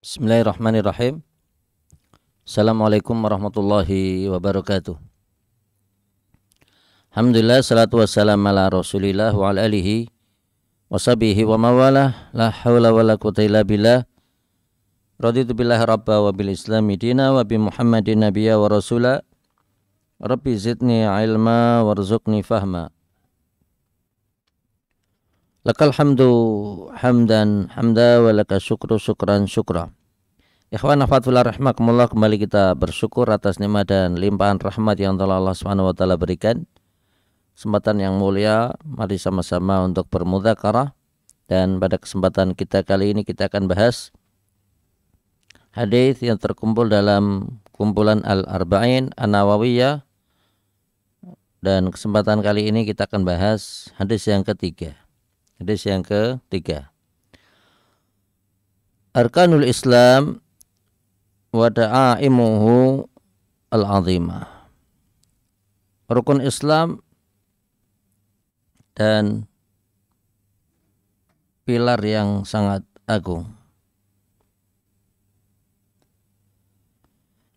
Bismillahirrahmanirrahim. Assalamualaikum warahmatullahi wabarakatuh. Alhamdulillah, salatu wassalamu ala rasulillah wa ala alihi wa sahbihi wa mawalah. La hawla wa la quwwata illa billah. Raditu billahi rabba wa bil islami dina wa bi muhammadin nabiyya wa rasula. Rabbi zidni ilma warzuqni fahma. Lakal hamdu hamdan hamda wa laka syukru syukran syukra. Ikhwan akhwatullah rahimakumullah, kembali kita bersyukur atas nikmat dan limpahan rahmat yang telah Allah Subhanahu wa taala berikan. Kesempatan yang mulia, mari sama-sama untuk bermudzakarah, dan pada kesempatan kita kali ini kita akan bahas hadis yang terkumpul dalam kumpulan Al-Arba'in An-Nawawiyah, dan kesempatan kali ini kita akan bahas hadis yang ketiga. Hadis yang ketiga. Arkanul Islam wa da'aimuhu al-azimah. Rukun Islam dan pilar yang sangat agung.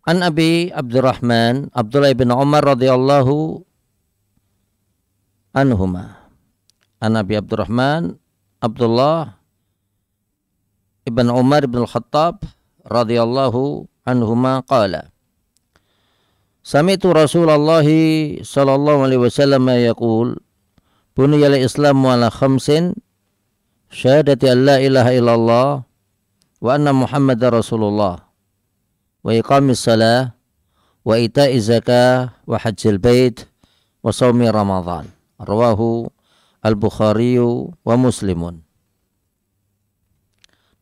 An Abi Abdurrahman Abdullah bin Umar radhiyallahu anhuma. An Abi Abdurrahman Abdullah ibn Umar ibn al-Khattab radhiyallahu anhuma qala sami'tu Rasulullah sallallahu alaihi wasallam yaqul buniyal islamu ala khamsin syahadati an la ilaha illallah wa anna muhammadar rasulullah wa iqamis salah wa ita'iz zakah wa hajjil bait wa shaumi ramadan. Rawahu Al-Bukhari wa Muslimun.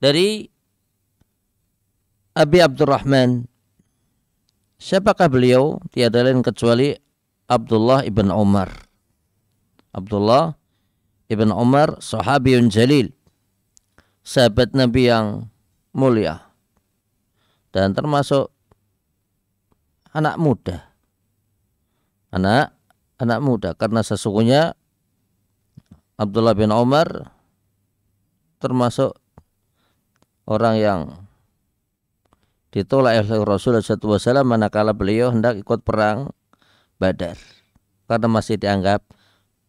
Dari Abi Abdurrahman, siapakah beliau? Tiada lain kecuali Abdullah ibn Umar. Abdullah ibn Umar, sahabiyun jalil, sahabat Nabi yang mulia, dan termasuk anak muda. Anak muda, karena sesungguhnya Abdullah bin Umar termasuk orang yang ditolak oleh Rasulullah SAW manakala beliau hendak ikut perang Badar, karena masih dianggap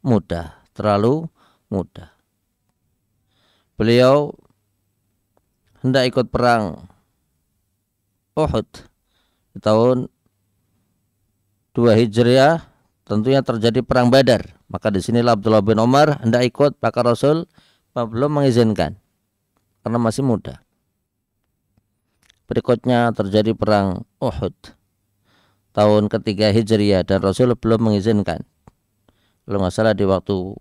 muda, terlalu muda. Beliau hendak ikut perang Uhud di tahun 2 Hijriah, tentunya terjadi perang Badar. Maka di sinilah Abdullah bin Umar hendak ikut, maka Rasul belum mengizinkan karena masih muda. Berikutnya terjadi perang Uhud tahun ketiga Hijriah dan Rasul belum mengizinkan. Kalau nggak salah di waktu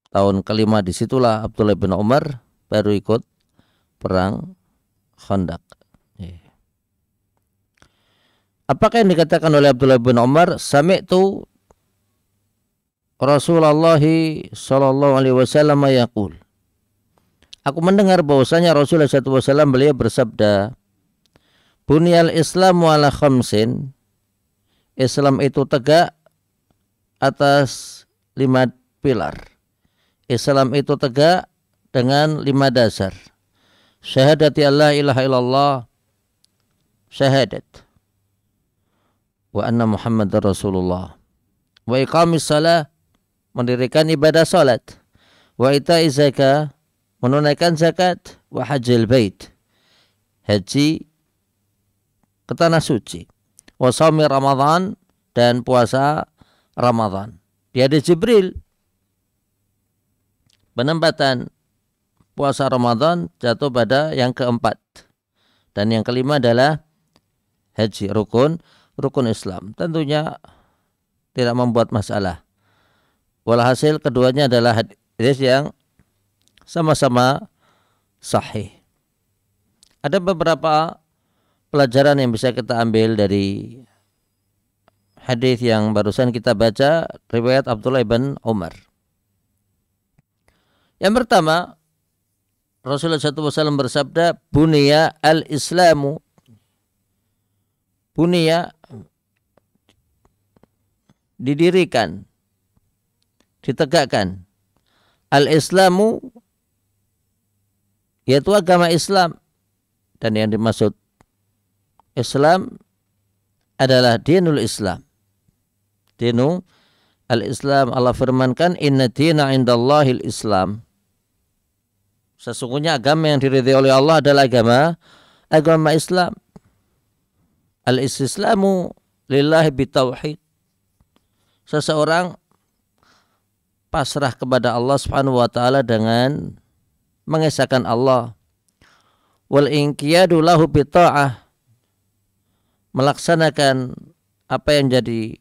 tahun kelima, disitulah Abdullah bin Umar baru ikut perang Khandaq. Apakah yang dikatakan oleh Abdullah bin Umar? Sami'tu Rasulullah sallallahu alaihi wasallam yaqul. Aku mendengar bahwasanya Rasulullah SAW beliau bersabda, Bunyal Islamu ala khamsin. Islam itu tegak atas 5 pilar. Islam itu tegak dengan 5 dasar. Syahadati an la ilaha illallah, syahadat, wa anna Muhammadar Rasulullah, wa iqamis salah, mendirikan ibadah salat, wa ita'iz zakah, menunaikan zakat, wa hajjil bait, haji ke tanah suci, wa shaumi Ramadan, dan puasa Ramadan. Di hadis Jibril, penempatan puasa Ramadan jatuh pada yang keempat, dan yang kelima adalah haji, rukun Islam. Tentunya tidak membuat masalah. Walhasil keduanya adalah hadis yang sama-sama sahih. Ada beberapa pelajaran yang bisa kita ambil dari hadis yang barusan kita baca, riwayat Abdullah bin Umar. Yang pertama, Rasulullah SAW bersabda, Bunya al-Islamu. Bunya, didirikan, ditegakkan. Al-Islamu, yaitu agama Islam. Dan yang dimaksud Islam adalah dinul Islam. Dinu al-Islam, Allah firmankan inna dina indallahil Islam. Sesungguhnya agama yang diridhai oleh Allah adalah agama Islam. Al-istislamu lillahi bitauhid. Seseorang pasrah kepada Allah Subhanahu wa taala dengan mengesahkan Allah. Wal inqiyadu lahu bita'ah, melaksanakan apa yang jadi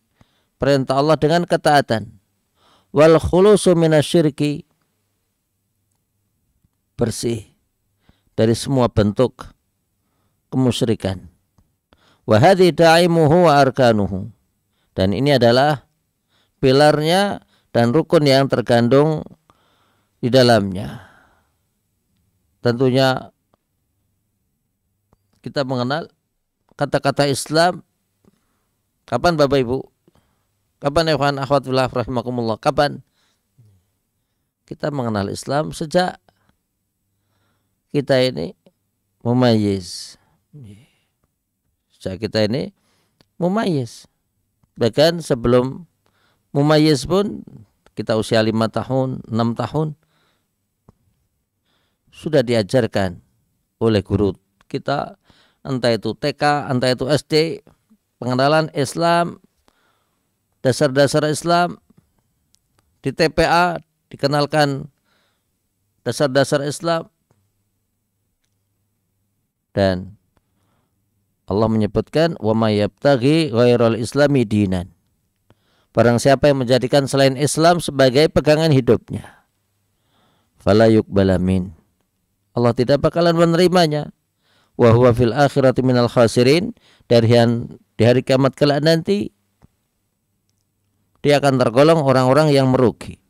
perintah Allah dengan ketaatan. Wal khulusu minasyirki, bersih dari semua bentuk kemusyrikan. Wa hadhi da'imuhu wa arkanuhu, dan ini adalah pilarnya dan rukun yang terkandung di dalamnya. Tentunya kita mengenal kata-kata Islam kapan Bapak Ibu? Kapan ikhwan akhwat fillah rahimakumullah? Kapan kita mengenal Islam? Sejak kita ini mumayyiz. Sejak kita ini mumayyiz. Bahkan sebelum mumayyiz pun kita usia 5 tahun, 6 tahun sudah diajarkan oleh guru kita, entah itu TK, entah itu SD, pengenalan Islam, dasar-dasar Islam. Di TPA dikenalkan dasar-dasar Islam. Dan Allah menyebutkan wa may yabtaghi ghairal islami dinan, barang siapa yang menjadikan selain Islam sebagai pegangan hidupnya, fala yuqbala min, Allah tidak bakalan menerimanya. Wa huwa fil akhirati minal khasirin, di hari kiamat kelak nanti dia akan tergolong orang-orang yang merugi.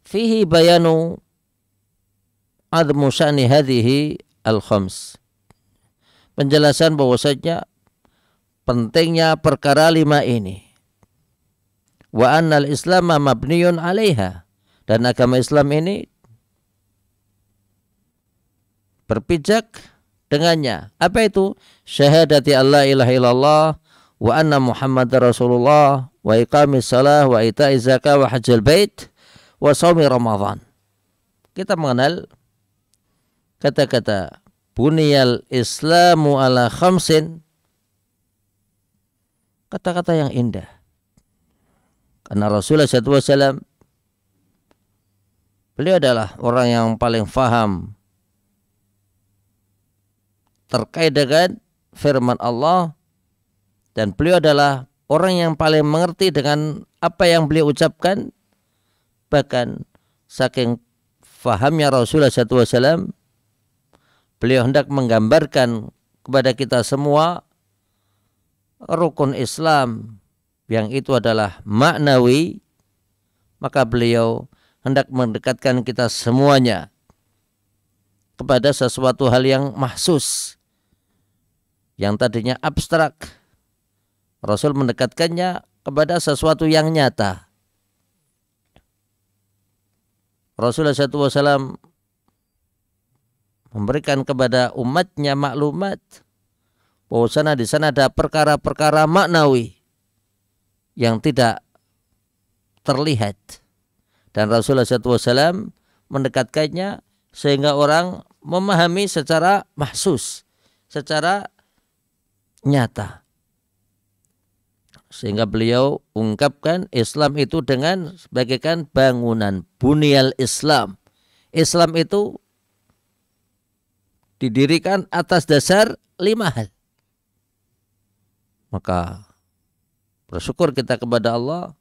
Fihi bayanu admu sya'ni hadhihi al-khams, penjelasan bahwasanya pentingnya perkara 5 ini. Wa annal islama mabniyun 'alaiha, dan agama Islam ini berpijak dengannya. Apa itu? Syahadati alla ilaha illallah wa anna muhammadar rasulullah wa iqamis salah wa ita'iz zakah wa hajjal bait wa shaumi ramadan. Kita mengenal kata-kata buniyal islamu ala khamsin, kata-kata yang indah. Karena Rasulullah SAW, beliau adalah orang yang paling faham terkait dengan firman Allah, dan beliau adalah orang yang paling mengerti dengan apa yang beliau ucapkan. Bahkan saking fahamnya Rasulullah SAW, beliau hendak menggambarkan kepada kita semua rukun Islam yang itu adalah maknawi, maka beliau hendak mendekatkan kita semuanya kepada sesuatu hal yang mahsus, yang tadinya abstrak. Rasul mendekatkannya kepada sesuatu yang nyata. Rasulullah SAW memberikan kepada umatnya maklumat bahwa di sana ada perkara-perkara maknawi yang tidak terlihat, dan Rasulullah SAW mendekatkannya sehingga orang memahami secara mahsus, secara nyata. Sehingga beliau ungkapkan Islam itu dengan bagaikan bangunan, bunyal Islam. Islam itu didirikan atas dasar 5 hal. Maka bersyukur kita kepada Allah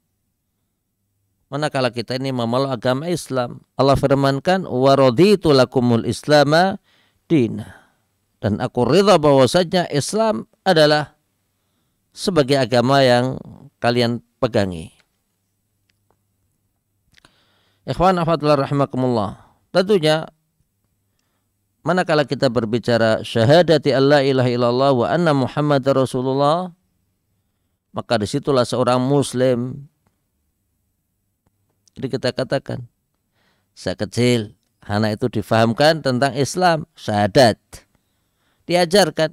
manakala kita ini memeluk agama Islam. Allah firmankan wa raditu lakumul islama dina, dan aku ridha bahwasanya Islam adalah sebagai agama yang kalian pegangi. Ikhwan akhwat rahimakumullah, tentunya manakala kita berbicara syahadati alla ilaha illallah wa anna muhammadar rasulullah, maka disitulah seorang muslim, jadi kita katakan, saya kecil anak itu difahamkan tentang Islam, syahadat. Diajarkan.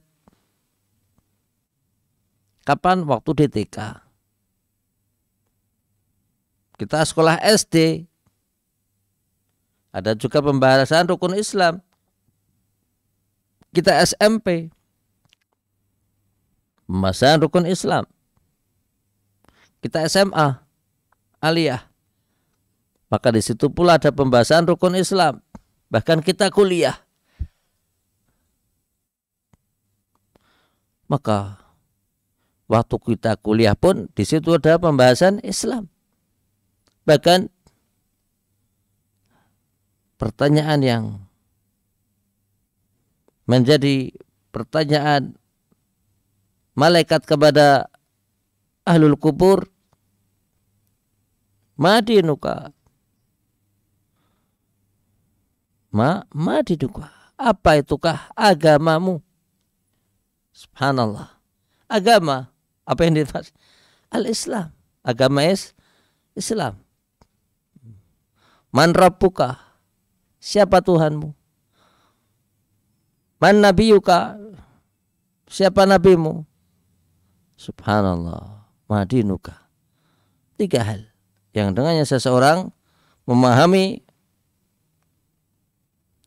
Kapan? Waktu di TK. Kita sekolah SD. Ada juga pembahasan rukun Islam. Kita SMP. Pembahasan rukun Islam. Kita SMA. Aliyah. Maka di situ pula ada pembahasan rukun Islam. Bahkan kita kuliah. Maka waktu kita kuliah pun di situ ada pembahasan Islam. Bahkan pertanyaan yang menjadi pertanyaan malaikat kepada ahlul kubur, madinuka, madinuka, apa itukah agamamu? Subhanallah. Agama, apa yang dimaksud? Al-Islam, agama Islam. Man rabbuka, siapa Tuhanmu? Man nabiyuka, siapa nabimu? Subhanallah. Madinuka. 3 hal yang dengannya seseorang memahami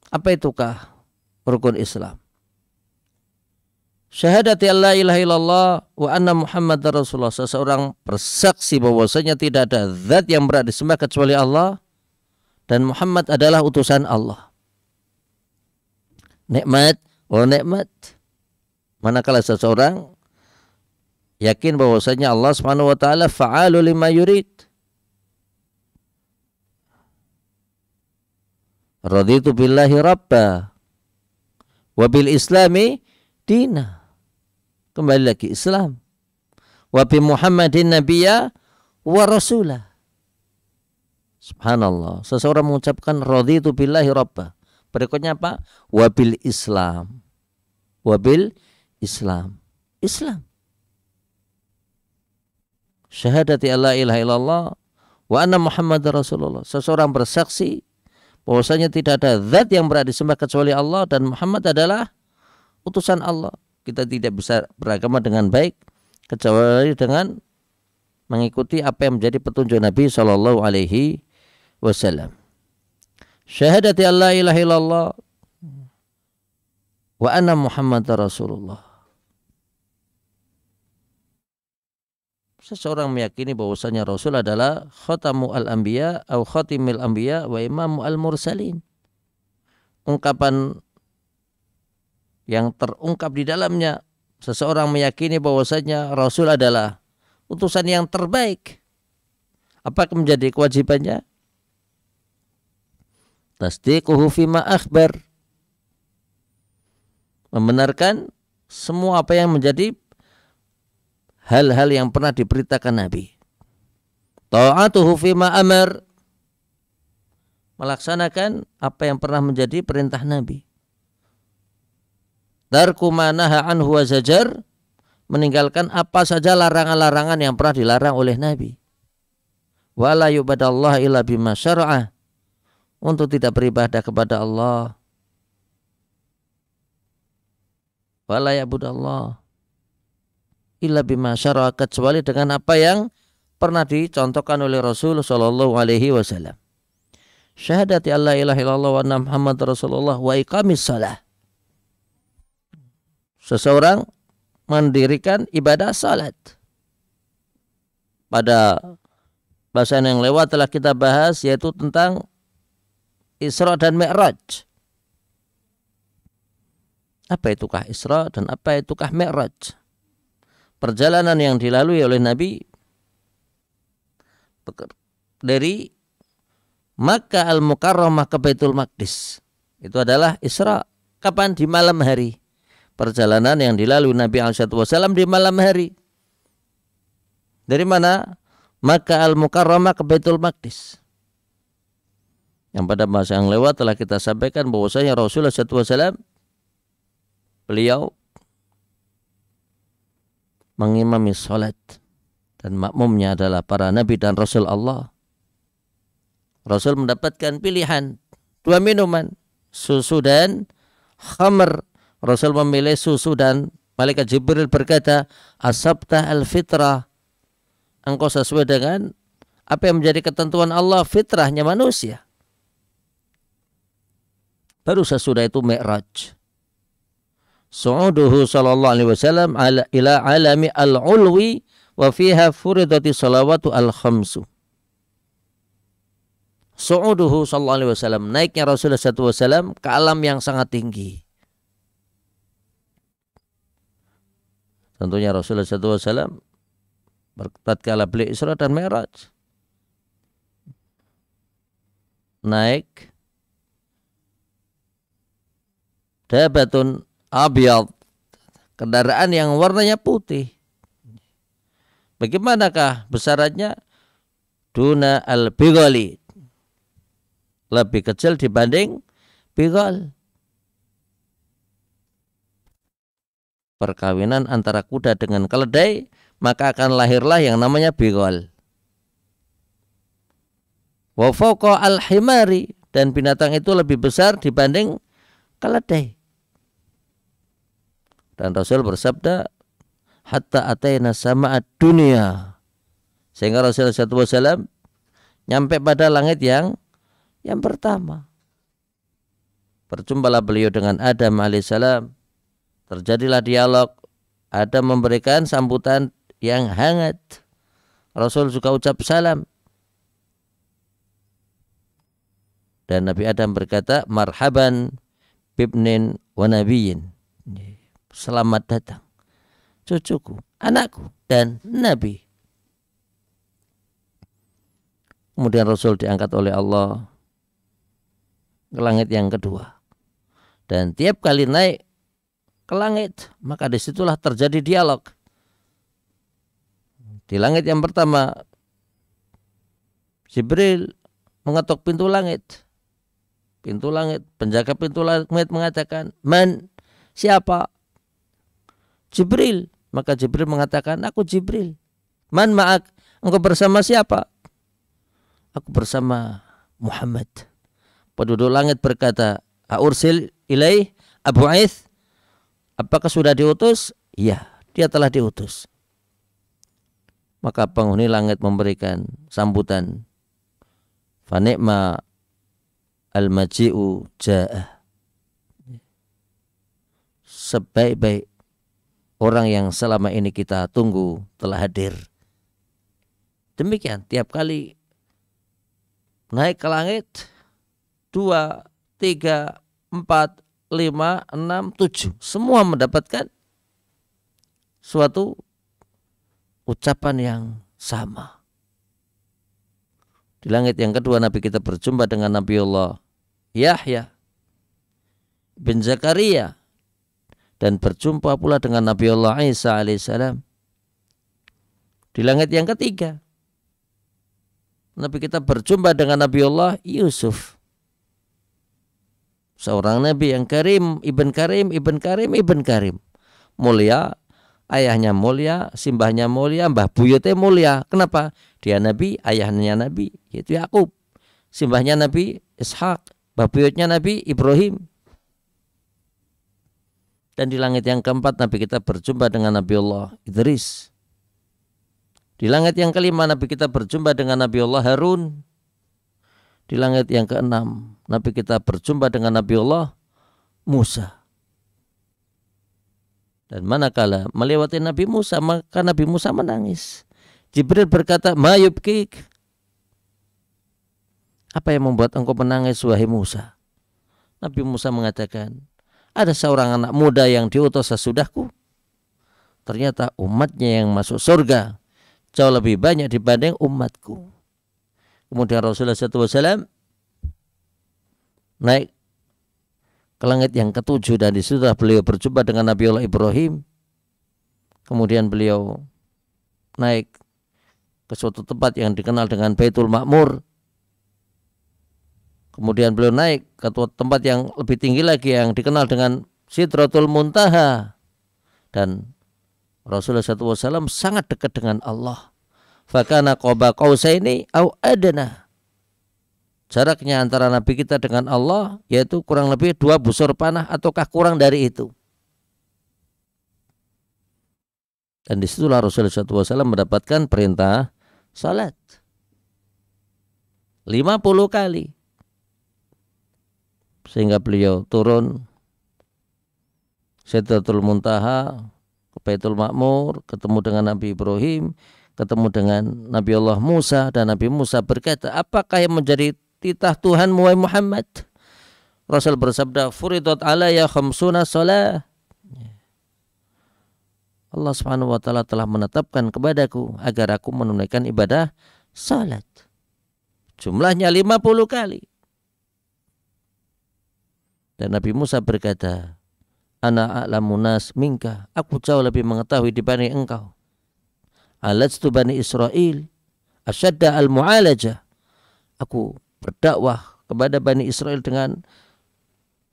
apa itukah rukun Islam. Syahadati alla ilaha illallah wa anna Muhammadar Rasulullah. Seseorang bersaksi bahwasanya tidak ada zat yang berhak disembah kecuali Allah dan Muhammad adalah utusan Allah. Nikmat, nikmat. Manakala seseorang yakin bahwasanya Allah Subhanahu wa taala fa'alu lima yurid. Raditu billahi rabba wa bil islami dina. Kembali lagi Islam. Wa bi Muhammadin nabiyya wa rasulah. Subhanallah. Seseorang mengucapkan raditu billahi rabba. Berikutnya apa? Wa bil Islam. Wa bil Islam. Islam. Syahadati alla ilaha illallah wa anna Muhammadar Rasulullah. Seseorang bersaksi bahwasanya tidak ada zat yang berhak disembah kecuali Allah dan Muhammad adalah utusan Allah. Kita tidak bisa beragama dengan baik kecuali dengan mengikuti apa yang menjadi petunjuk Nabi sallallahu alaihi wasallam. Syahadati alla ilaha illallah wa anna Muhammadar Rasulullah. Seseorang meyakini bahwasanya Rasul adalah khatamu al-anbiya atau khatimil anbiya wa imamu al-mursalin. Ungkapan yang terungkap di dalamnya seseorang meyakini bahwasanya Rasul adalah utusan yang terbaik. Apa yang menjadi kewajibannya? Tasdiquhu fima akhbar. Membenarkan semua apa yang menjadi hal-hal yang pernah diberitakan Nabi. Ta'atuhu fima amar. Melaksanakan apa yang pernah menjadi perintah Nabi. Tarku ma naha anhu wa zajar. Meninggalkan apa saja larangan-larangan yang pernah dilarang oleh Nabi. Wa la yubadallah illa bima syara'ah. Untuk tidak beribadah kepada Allah. Wa la ya'budallah illa bima syara'a, kecuali dengan apa yang pernah dicontohkan oleh Rasul sallallahu alaihi wasallam. Syahadati alla ilaha illallah wa anna Muhammadar Rasulullah wa iqamis shalah. Seseorang mendirikan ibadah salat. Pada bahasan yang lewat telah kita bahas yaitu tentang Isra dan Mi'raj. Apa itukah Isra dan apa itukah Mi'raj? Perjalanan yang dilalui oleh Nabi dari Makkah al-Mukarramah ke Baitul Maqdis. Itu adalah Isra. Kapan? Di malam hari. Perjalanan yang dilalui Nabi SAW di malam hari. Dari mana? Makkah al-Mukarramah ke Baitul Maqdis. Yang pada masa yang lewat telah kita sampaikan bahwasanya Rasulullah SAW beliau mengimami salat dan makmumnya adalah para nabi dan rasul Allah. Rasul mendapatkan pilihan dua minuman, susu dan khamr. Rasul memilih susu dan malaikat Jibril berkata, asabta al-fitrah, engkau sesuai dengan apa yang menjadi ketentuan Allah, fitrahnya manusia. Baru sesudah itu Mi'raj. Su'uduhu sallallahu alaihi wasallam ila alami al-ulwi wa fiha furidati salawatu al-khamsu. Su'uduhu sallallahu alaihi wasallam, naiknya Rasulullah sallallahu alaihi wasallam ke alam yang sangat tinggi. Tentunya Rasulullah sallallahu alaihi wasallam tatkala beliau Isra dan Mi'raj naik dabatun abyad, kendaraan yang warnanya putih. Bagaimanakah besarannya? Duna al-bighali, lebih kecil dibanding bighal. Perkawinan antara kuda dengan keledai, maka akan lahirlah yang namanya bighal. Wa fawqa al-himari, dan binatang itu lebih besar dibanding keledai. Dan Rasul bersabda, hatta ataina sama'ad dunia, sehingga Rasulullah SAW nyampe pada langit yang pertama. Berjumpalah beliau dengan Adam alaihissalam, terjadilah dialog. Adam memberikan sambutan yang hangat, Rasul juga ucap salam. Dan Nabi Adam berkata, marhaban bibnin wa nabiyyin, selamat datang cucuku, anakku, dan nabi. Kemudian Rasul diangkat oleh Allah ke langit yang kedua. Dan tiap kali naik ke langit, maka disitulah terjadi dialog. Di langit yang pertama, Jibril mengetuk pintu langit. Pintu langit, penjaga pintu langit mengatakan, man, siapa? Jibril. Maka Jibril mengatakan, aku Jibril. Man ma'ak, engkau bersama siapa? Aku bersama Muhammad. Penduduk langit berkata, aursil ilaih abu'ith, apakah sudah diutus? Iya, dia telah diutus. Maka penghuni langit memberikan sambutan, fanikma al-maji'u ja'ah, sebaik-baik orang yang selama ini kita tunggu telah hadir. Demikian tiap kali naik ke langit, 2, 3, 4, 5, 6, 7, semua mendapatkan suatu ucapan yang sama. Di langit yang kedua Nabi kita berjumpa dengan Nabiullah Yahya bin Zakaria, dan berjumpa pula dengan Nabiullah Isa alaihissalam. Di langit yang ketiga Nabi kita berjumpa dengan Nabiullah Yusuf, seorang Nabi yang karim, ibn karim, mulia, ayahnya mulia, simbahnya mulia, mbah buyutnya mulia. Kenapa? Dia Nabi, ayahnya Nabi, yaitu Yakub, simbahnya Nabi Ishak, mbah buyutnya Nabi Ibrahim. Dan di langit yang keempat Nabi kita berjumpa dengan Nabiullah Idris. Di langit yang kelima Nabi kita berjumpa dengan Nabiullah Harun. Di langit yang keenam Nabi kita berjumpa dengan Nabiullah Musa. Dan manakala melewati Nabi Musa, maka Nabi Musa menangis. Jibril berkata, ma yubkik, apa yang membuat engkau menangis wahai Musa? Nabi Musa mengatakan, ada seorang anak muda yang diutus sesudahku. Ternyata umatnya yang masuk surga jauh lebih banyak dibanding umatku. Kemudian Rasulullah SAW naik ke langit yang ketujuh, dan disitulah beliau berjumpa dengan Nabiullah Ibrahim. Kemudian beliau naik ke suatu tempat yang dikenal dengan Baitul Ma'mur. Kemudian beliau naik ke tempat yang lebih tinggi lagi yang dikenal dengan Sidratul Muntaha. Dan Rasulullah SAW sangat dekat dengan Allah. Fakana qaba qausaini au adna. jaraknya antara Nabi kita dengan Allah yaitu kurang lebih 2 busur panah ataukah kurang dari itu. Dan disitulah Rasulullah SAW mendapatkan perintah salat 50 kali. Sehingga beliau turun Sidratul Muntaha ke Baitul Ma'mur, ketemu dengan Nabi Ibrahim, ketemu dengan Nabi Allah Musa, dan Nabi Musa berkata, apakah yang menjadi titah Tuhanmu wahai Muhammad? Rasul bersabda, furidat alayya khamsuna shalah. Allah Subhanahu wa taala telah menetapkan kepadaku agar aku menunaikan ibadah salat. Jumlahnya 50 kali. Dan Nabi Musa berkata, ana a'lamu nas minka, aku jauh lebih mengetahui dibanding engkau. Alajtu bani Israel asyadda al-mu'alajah. Aku berdakwah kepada Bani Israel dengan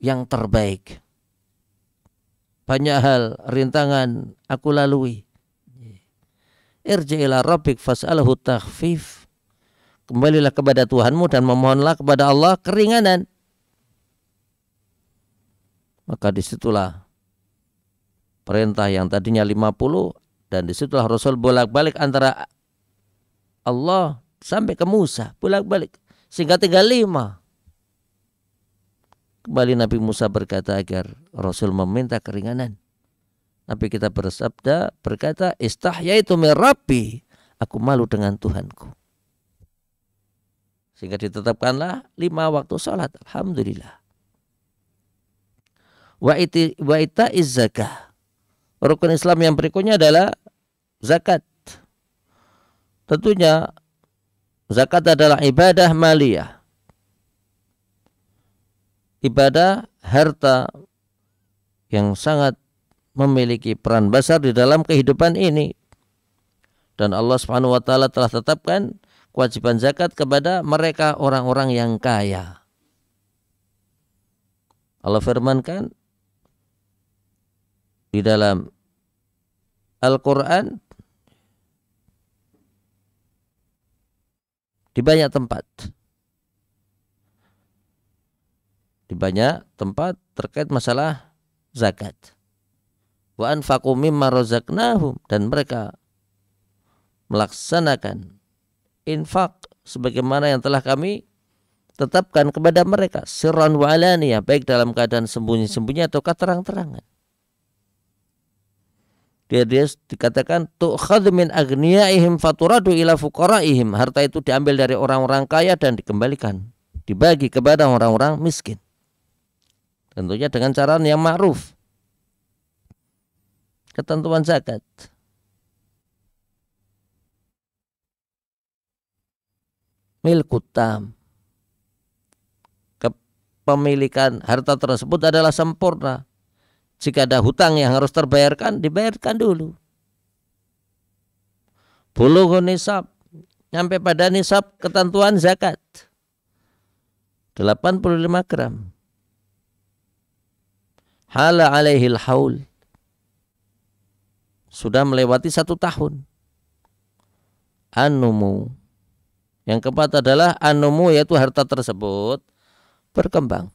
yang terbaik. Banyak hal, rintangan aku lalui. Irji ila rabbik fas'alhu takhfif. Kembalilah kepada Tuhanmu dan memohonlah kepada Allah keringanan. Maka disitulah perintah yang tadinya 50, dan disitulah Rasul bolak-balik antara Allah sampai ke Musa, bolak-balik sehingga tinggal 5. Kembali Nabi Musa berkata agar Rasul meminta keringanan. Nabi kita berkata, istahyaitu min Rabbi, aku malu dengan Tuhanku. Sehingga ditetapkanlah 5 waktu salat. Alhamdulillah. Wa ita'iz zakah. Rukun Islam yang berikutnya adalah zakat. Tentunya zakat adalah ibadah maliyah, ibadah harta yang sangat memiliki peran besar di dalam kehidupan ini. Dan Allah Subhanahu wa taala telah tetapkan kewajiban zakat kepada mereka orang-orang yang kaya. Allah firmankan di dalam Al-Quran di banyak tempat. Di banyak tempat terkait masalah zakat. Wa anfaqu mimma razaqnahum, dan mereka melaksanakan infak sebagaimana yang telah kami tetapkan kepada mereka, sirran wa alaniyah, baik dalam keadaan sembunyi-sembunyi atau terang-terangan. Dia dikatakan tu'khadhu min aghniyaihim faturadu ila fuqaraihim, harta itu diambil dari orang-orang kaya dan dikembalikan, dibagi kepada orang-orang miskin. Tentunya dengan cara yang ma'ruf. Ketentuan zakat. Milkut tam. Kepemilikan harta tersebut adalah sempurna. Jika ada hutang yang harus terbayarkan, dibayarkan dulu. Bulughun nisab, nyampe pada nisab ketentuan zakat 85 gram. Hala alaihil haul, sudah melewati 1 tahun. Anumu, yang keempat adalah anumu, yaitu harta tersebut berkembang.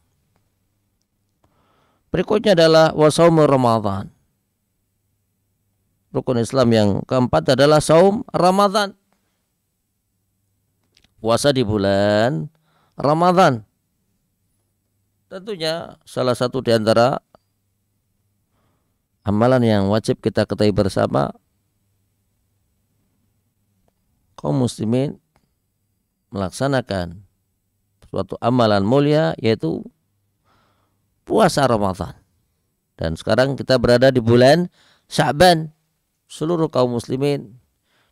Berikutnya adalah wasaum Ramadan. Rukun Islam yang keempat adalah saum Ramadan, puasa di bulan Ramadan. Tentunya salah satu di antara amalan yang wajib kita ketahui bersama, kaum muslimin melaksanakan suatu amalan mulia, yaitu puasa Ramadan. Dan sekarang kita berada di bulan Sya'ban. Seluruh kaum muslimin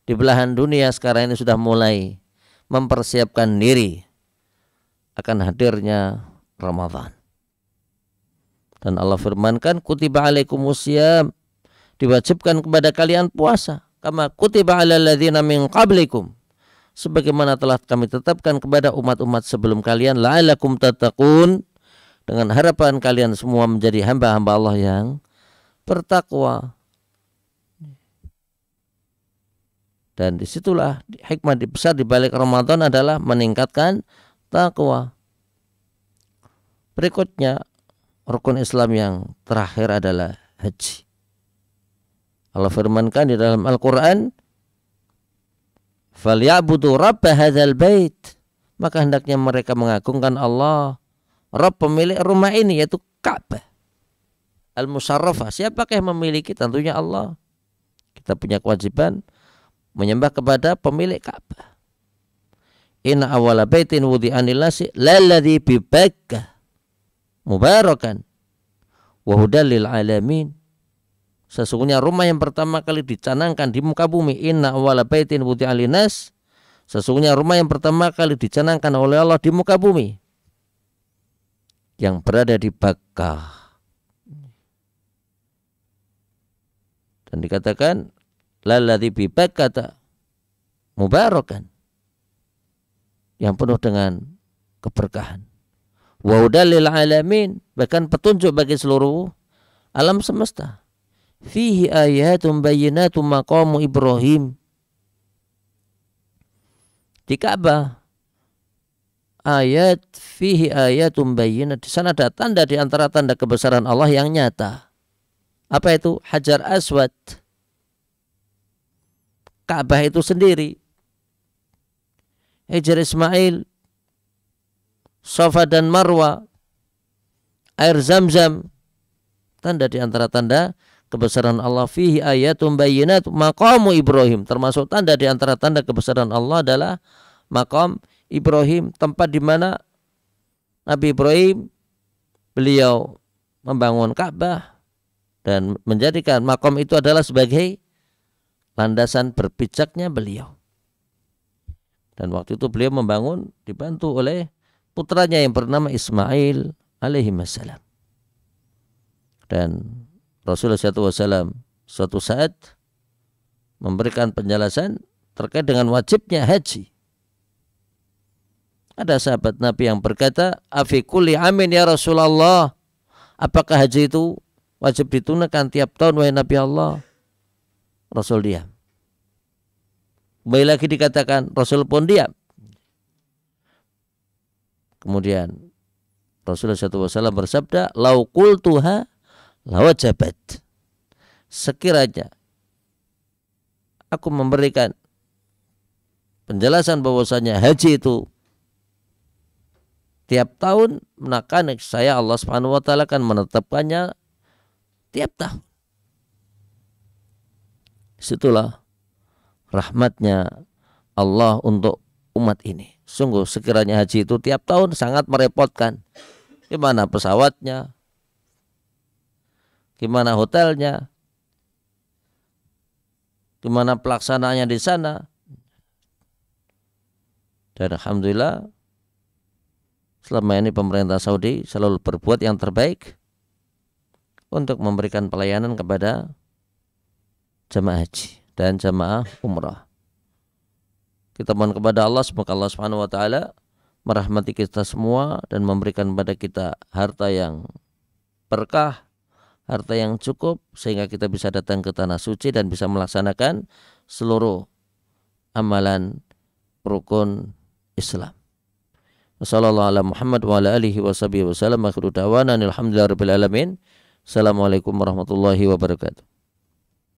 di belahan dunia sekarang ini sudah mulai mempersiapkan diri akan hadirnya Ramadan. Dan Allah firmankan, kutiba alaikumusiyam, diwajibkan kepada kalian puasa, kama kutiba alal ladzina min qablikum, sebagaimana telah kami tetapkan kepada umat-umat sebelum kalian, la'allakum tattaqun, dengan harapan kalian semua menjadi hamba-hamba Allah yang bertakwa. Dan disitulah hikmah besar di balik Ramadan adalah meningkatkan wattaqwa. Berikutnya rukun Islam yang terakhir adalah haji. Allah firmankan di dalam Al-Quran, "Falyabudu rabb hadzal bait." Maka hendaknya mereka mengagungkan Allah, Rabb pemilik rumah ini, yaitu Ka'bah Al-Musharrafah. Siapakah yang memiliki? Tentunya Allah. Kita punya kewajiban menyembah kepada pemilik Ka'bah. Inna awwala baitin wudi'a lin-nasi lalladzi bi Bakkah mubarakan wa hudal lil alamin. Sesungguhnya rumah yang pertama kali dicanangkan di muka bumi, inna awwala baitin wudi'a lin-nas, sesungguhnya rumah yang pertama kali dicanangkan oleh Allah di muka bumi yang berada di Bakkah. Dan dikatakan lalladzi bi Bakkah mubarakan, yang penuh dengan keberkahan. Wa hudal lil alamin, bahkan petunjuk bagi seluruh alam semesta. Fihi ayatun bayyinatum maqamu Ibrahim. Di Ka'bah fihi ayatun bayyinat, di sana ada tanda di antara tanda kebesaran Allah yang nyata. Apa itu? Hajar Aswad. Ka'bah itu sendiri, Hajar Ismail, Safa dan Marwa, air Zam-Zam, tanda di antara tanda kebesaran Allah. Fihi ayatum bayyinat maqamu Ibrahim, termasuk tanda di antara tanda kebesaran Allah adalah maqam Ibrahim, tempat di mana Nabi Ibrahim beliau membangun Ka'bah dan menjadikan maqam itu adalah sebagai landasan berpijaknya beliau. Dan waktu itu beliau membangun dibantu oleh putranya yang bernama Ismail alaihi wassalam. Dan Rasulullah SAW suatu saat memberikan penjelasan terkait dengan wajibnya haji. Ada sahabat Nabi yang berkata, "Afi kulli amin ya Rasulullah." Apakah haji itu wajib ditunaikan tiap tahun wahai Nabi Allah? Rasul diam. Kembali lagi dikatakan, Rasul pun diam. Kemudian Rasulullah SAW bersabda, "Lau qultuha lawajabat." Sekiranya aku memberikan penjelasan bahwasanya haji itu tiap tahun, maka saya Allah Subhanahu wa taala akan menetapkannya tiap tahun. Situlah rahmatnya Allah untuk umat ini. Sungguh sekiranya haji itu tiap tahun sangat merepotkan. Gimana pesawatnya? Gimana hotelnya? Gimana pelaksanaannya di sana? Dan alhamdulillah selama ini pemerintah Saudi selalu berbuat yang terbaik untuk memberikan pelayanan kepada jamaah haji dan jamaah umrah. Kita mohon kepada Allah, semoga Allah Subhanahu wa taala merahmati kita semua dan memberikan kepada kita harta yang berkah, harta yang cukup, sehingga kita bisa datang ke tanah suci dan bisa melaksanakan seluruh amalan rukun Islam. Wassallallahu ala Muhammad wa ala alihi washabihi wasallam. Akhiru da'wana alhamdulillahirabbil alamin. Assalamualaikum warahmatullahi wabarakatuh.